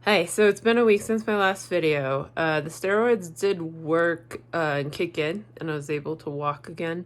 Hey, so it's been a week since my last video. The steroids did work and kick in, and I was able to walk again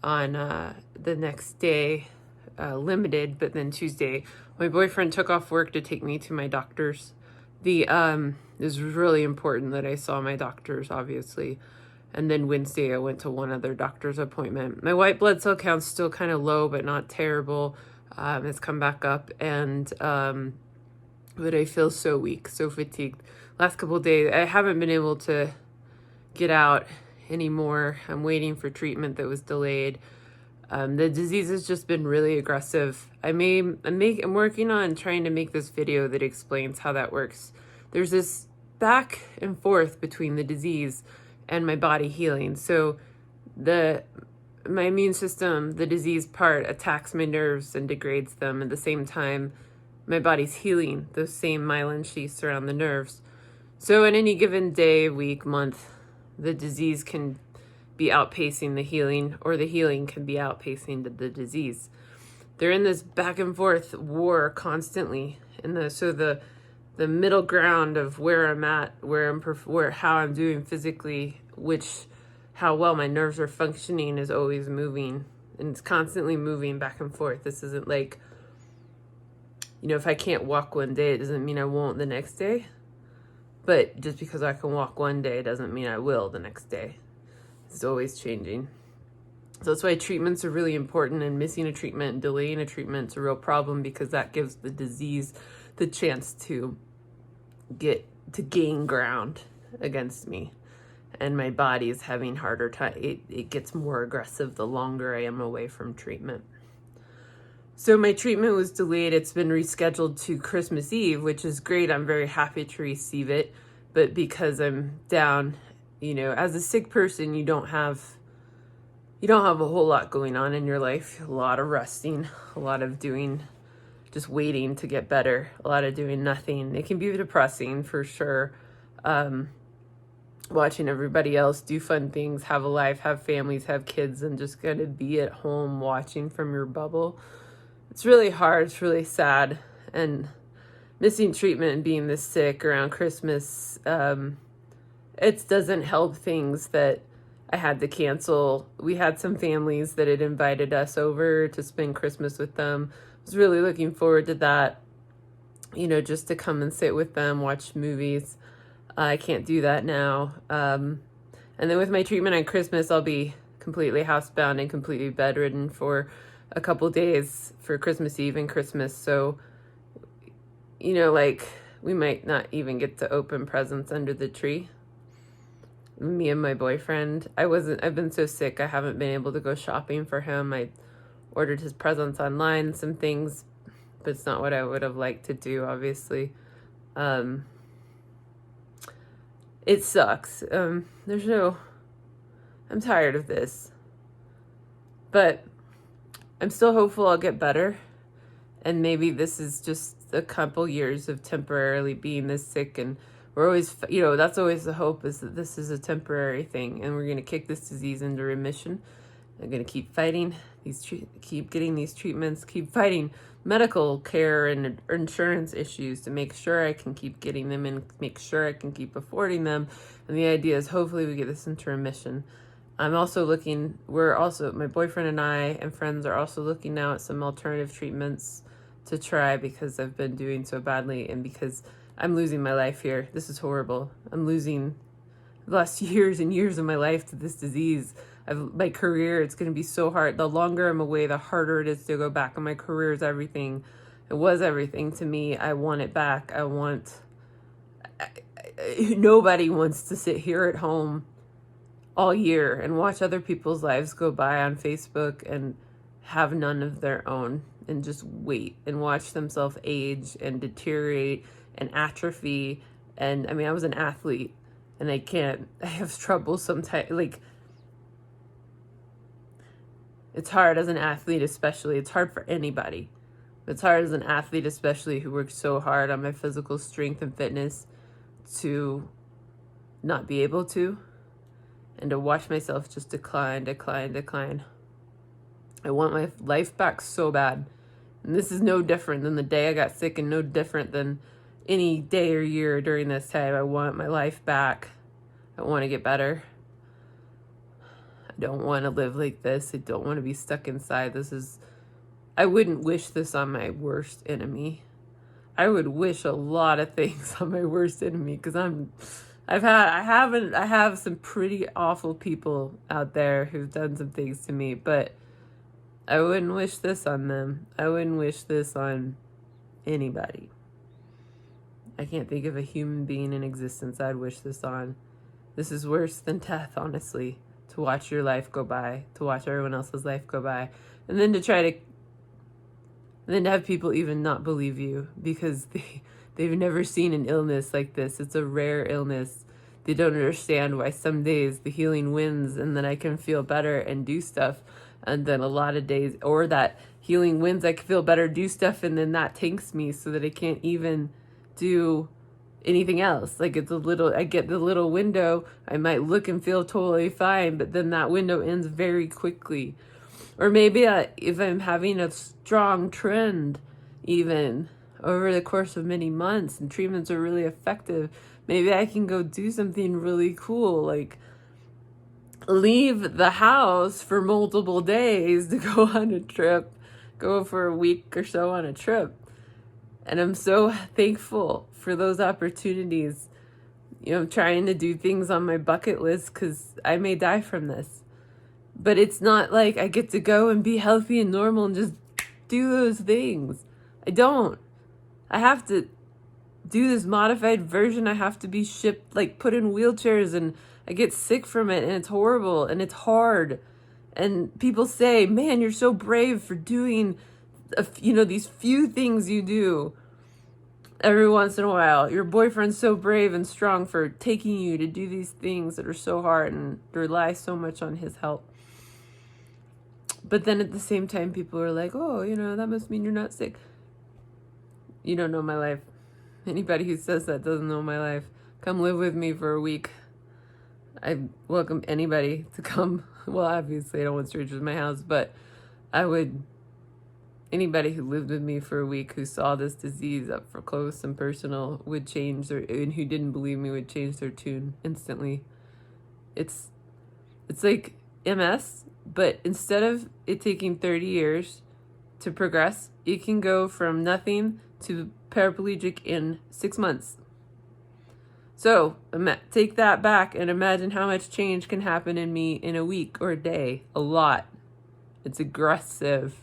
on the next day, limited, but then Tuesday, my boyfriend took off work to take me to my doctor's. It was really important that I saw my doctors, obviously. And then Wednesday, I went to one other doctor's appointment. My white blood cell count's still kind of low, but not terrible. It's come back up, and but I feel so weak, so fatigued. Last couple of days, I haven't been able to get out anymore. I'm waiting for treatment that was delayed. The disease has just been really aggressive. I'm working on trying to make this video that explains how that works. There's this back and forth between the disease and my body healing. So my immune system, the disease part, attacks my nerves and degrades them. At the same time, my body's healing those same myelin sheaths around the nerves. So in any given day, week, month, the disease can be outpacing the healing, or the healing can be outpacing the disease. They're in this back and forth war constantly. And so the middle ground of where I'm at, how I'm doing physically, how well my nerves are functioning is always moving, and it's constantly moving back and forth. This isn't like, if I can't walk one day, it doesn't mean I won't the next day. But just because I can walk one day doesn't mean I will the next day. It's always changing. So that's why treatments are really important, and missing a treatment, delaying a treatment is a real problem, because that gives the disease the chance to gain ground against me. And my body is having harder time. It gets more aggressive the longer I am away from treatment. So my treatment was delayed. It's been rescheduled to Christmas Eve, which is great. I'm very happy to receive it. But because I'm down, as a sick person, you don't have a whole lot going on in your life. A lot of resting, a lot of just waiting to get better, a lot of doing nothing. It can be depressing for sure. Watching everybody else do fun things, have a life, have families, have kids, and just gotta be at home watching from your bubble. It's really hard. It's really sad. And missing treatment and being this sick around Christmas, it doesn't help things that I had to cancel. We had some families that had invited us over to spend Christmas with them. I was really looking forward to that, just to come and sit with them, watch movies. I can't do that now. And then with my treatment on Christmas, I'll be completely housebound and completely bedridden for a couple days for Christmas Eve and Christmas. So, we might not even get to open presents under the tree. Me and my boyfriend. I've been so sick, I haven't been able to go shopping for him. I ordered his presents online, some things, but it's not what I would have liked to do, obviously. It sucks. I'm tired of this. But I'm still hopeful I'll get better. And maybe this is just a couple years of temporarily being this sick. And we're always, that's always the hope, is that this is a temporary thing. And we're going to kick this disease into remission. I'm going to keep fighting keep getting these treatments, keep fighting medical care and insurance issues to make sure I can keep getting them and make sure I can keep affording them. And the idea is hopefully we get this into remission. I'm also my boyfriend and I and friends are also looking now at some alternative treatments to try, because I've been doing so badly and because I'm losing my life here. This is horrible. I'm losing the last years and years of my life to this disease. My career, it's going to be so hard. The longer I'm away, the harder it is to go back. And my career is everything. It was everything to me. I want it back. Nobody wants to sit here at home all year and watch other people's lives go by on Facebook and have none of their own, and just wait and watch themselves age and deteriorate and atrophy. And I was an athlete, and I have trouble sometimes. It's hard as an athlete, especially. It's hard for anybody. It's hard as an athlete, especially, who works so hard on my physical strength and fitness, to not be able to, and to watch myself just decline. I want my life back so bad. And this is no different than the day I got sick, and no different than any day or year during this time. I want my life back. I want to get better. I don't want to live like this. I don't want to be stuck inside. I wouldn't wish this on my worst enemy. I would wish a lot of things on my worst enemy, because I have some pretty awful people out there who've done some things to me, but I wouldn't wish this on them. I wouldn't wish this on anybody. I can't think of a human being in existence I'd wish this on. This is worse than death, honestly, to watch your life go by, to watch everyone else's life go by, and then to have people even not believe you because they've never seen an illness like this. It's a rare illness. They don't understand why some days the healing wins and then I can feel better and do stuff, and then a lot of days, or that healing wins, I can feel better, do stuff, and then that tanks me so that I can't even do anything else. Like I get the little window, I might look and feel totally fine, but then that window ends very quickly. Or maybe if I'm having a strong trend, even over the course of many months, and treatments are really effective, maybe I can go do something really cool, like leave the house for multiple days to go on a trip, go for a week or so on a trip. And I'm so thankful for those opportunities. I'm trying to do things on my bucket list because I may die from this. But it's not like I get to go and be healthy and normal and just do those things. I don't. I have to do this modified version. I have to be shipped, like put in wheelchairs, and I get sick from it, and it's horrible and it's hard. And people say, man, you're so brave for doing these few things you do every once in a while. Your boyfriend's so brave and strong for taking you to do these things that are so hard and rely so much on his help. But then at the same time, people are like, oh, that must mean you're not sick. You don't know my life. Anybody who says that doesn't know my life. Come live with me for a week. I welcome anybody to come. Well, obviously I don't want strangers in my house, but anybody who lived with me for a week, who saw this disease up for close and personal, would change and who didn't believe me would change their tune instantly. It's like MS, but instead of it taking 30 years to progress, it can go from nothing to paraplegic in 6 months. So take that back and imagine how much change can happen in me in a week or a day. A lot. It's aggressive.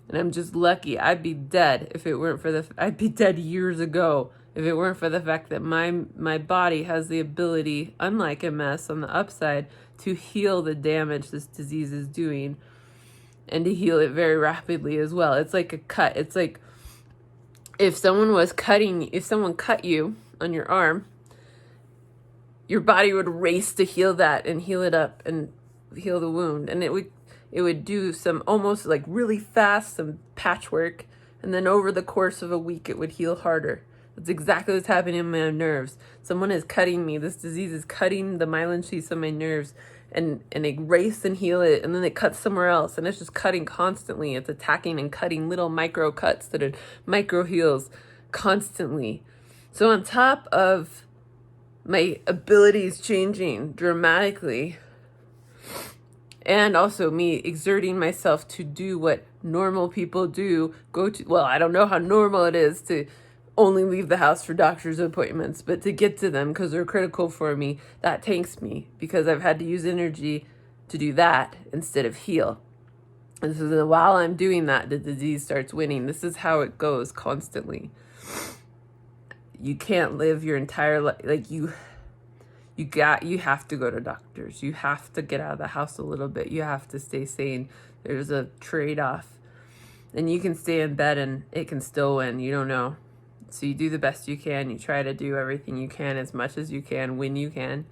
And I'm just lucky. I'd be dead if it weren't for I'd be dead years ago if it weren't for the fact that my body has the ability, unlike MS on the upside, to heal the damage this disease is doing, and to heal it very rapidly as well. It's like a cut. It's like if someone cut you on your arm, your body would race to heal that and heal it up and heal the wound. And it would do some almost like really fast, some patchwork. And then over the course of a week, it would heal harder. That's exactly what's happening in my nerves. Someone is cutting me. This disease is cutting the myelin sheaths on my nerves, and they race and heal it, and then it cuts somewhere else, and it's just cutting constantly. It's attacking and cutting little micro cuts that are micro heals constantly. So on top of my abilities changing dramatically, and also me exerting myself to do what normal people do, I don't know how normal it is to only leave the house for doctor's appointments, but to get to them because they're critical for me, that tanks me because I've had to use energy to do that instead of heal. And so while I'm doing that, the disease starts winning. This is how it goes constantly. You can't live your entire life like you have to go to doctors. You have to get out of the house a little bit. You have to stay sane. There's a trade-off. And you can stay in bed and it can still win. You don't know. So you do the best you can. You try to do everything you can as much as you can when you can.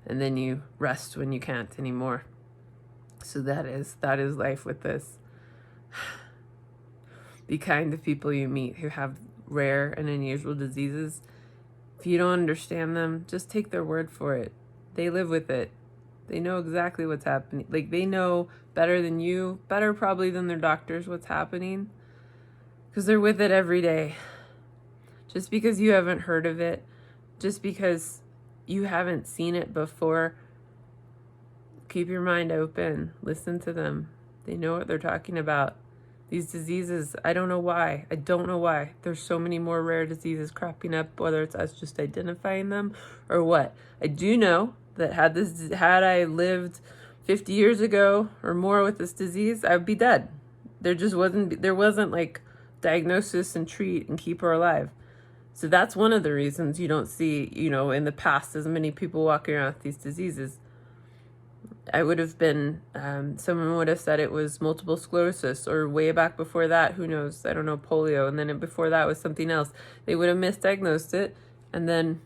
And then you rest when you can't anymore. So that is life with this. Be kind to people you meet who have rare and unusual diseases. If you don't understand them, just take their word for it. They live with it. They know exactly what's happening. Like, they know better than you, better probably than their doctors, what's happening, because they're with it every day. Just because you haven't heard of it, just because you haven't seen it before, keep your mind open. Listen to them. They know what they're talking about. These diseases, I don't know why. I don't know why. There's so many more rare diseases cropping up, whether it's us just identifying them or what. I do know that had I lived 50 years ago or more with this disease, I would be dead. There wasn't like diagnosis and treat and keep her alive. So that's one of the reasons you don't see, in the past, as many people walking around with these diseases. I would have been, someone would have said it was multiple sclerosis, or way back before that, who knows, I don't know, polio, and then before that was something else. They would have misdiagnosed it, and then,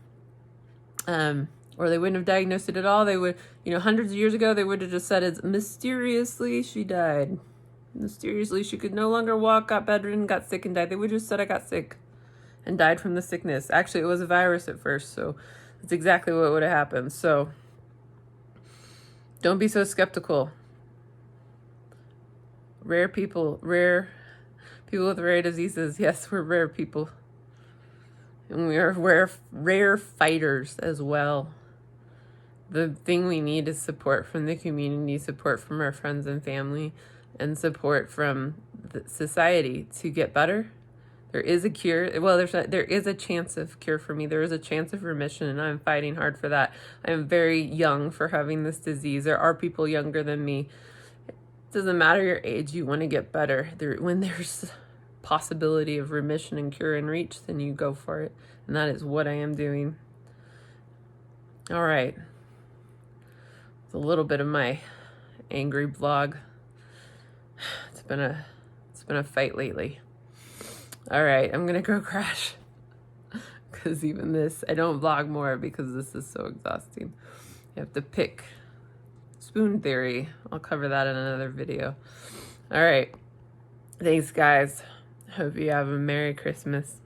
or they wouldn't have diagnosed it at all. They would, hundreds of years ago, they would have just said it's mysteriously she died. Mysteriously, she could no longer walk, got bedridden, got sick, and died. They would have just said I got sick and died from the sickness. Actually, it was a virus at first, so that's exactly what would have happened. So don't be so skeptical. Rare people with rare diseases. Yes, we're rare people. And we are rare fighters as well. The thing we need is support from the community, support from our friends and family, and support from the society to get better. There is a cure. Well, there is a chance of cure for me. There is a chance of remission, and I'm fighting hard for that. I'm very young for having this disease. There are people younger than me. It doesn't matter your age. You want to get better. When there's possibility of remission and cure in reach, then you go for it. And that is what I am doing. All right. It's a little bit of my angry vlog. It's been a fight lately. All right, I'm gonna go crash, because even this, I don't vlog more because this is so exhausting. You have to pick. Spoon theory, I'll cover that in another video. All right, thanks guys. Hope you have a Merry Christmas.